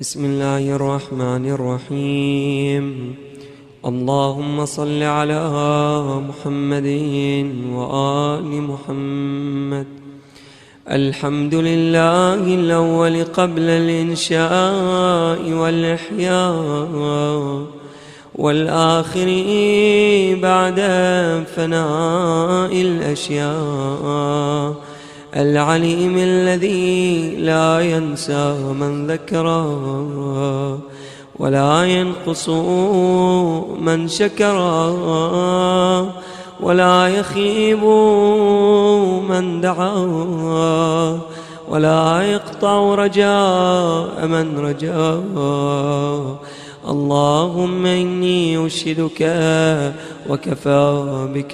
بسم الله الرحمن الرحيم. اللهم صل على محمد وآل محمد. الحمد لله الأول قبل الإنشاء والإحياء، والآخر بعد فناء الأشياء، العليم الذي لا ينسى من ذكره ولا ينقص من شكره ولا يخيب من دعاه ولا يقطع رجاء من رجاه. اللهم إني أشهدك وكفى بك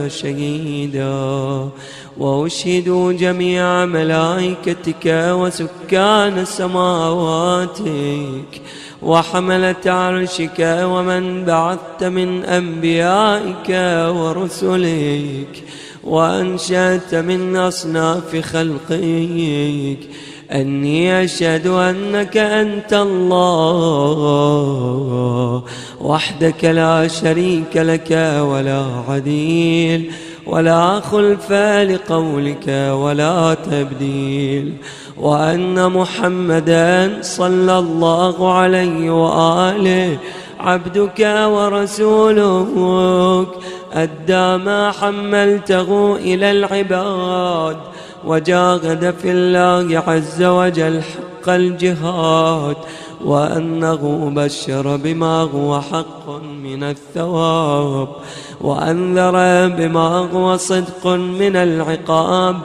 شهيدا، وأشهد جميع ملائكتك وسكان سماواتك وحملة عرشك ومن بعثت من أنبيائك ورسلك وأنشأت من أصناف خلقك أني أشهد أنك أنت الله وحدك لا شريك لك ولا عديل ولا خلف لقولك ولا تبديل، وأن محمدًا صلى الله عليه وآله عبدك ورسولك، أدى ما حملته إلى العباد وجاهد في الله عز وجل حق الجهاد، وأنه بشر بما هو حق من الثواب وأنذر بما هو صدق من العقاب.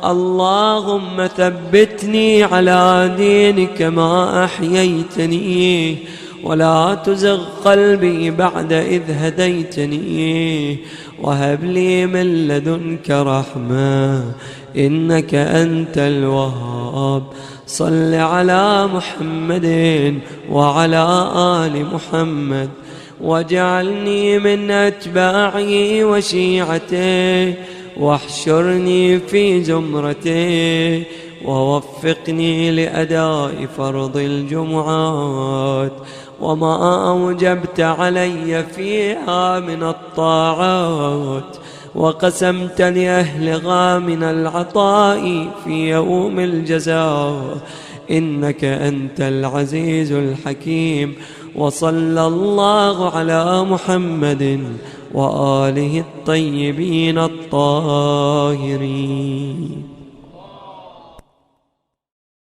اللهم ثبتني على دينك ما أحييتني، ولا تزغ قلبي بعد إذ هديتني، وهب لي من لدنك رحمة إنك أنت الوهاب. صل على محمد وعلى آل محمد، واجعلني من أتباعه وشيعته، واحشرني في زمرته، ووفقني لأداء فرض الجمعات وما أوجبت علي فيها من الطاعات، وقسمت لأهلها من العطاء في يوم الجزاء، إنك أنت العزيز الحكيم. وصلى الله على محمد وآله الطيبين الطاهرين.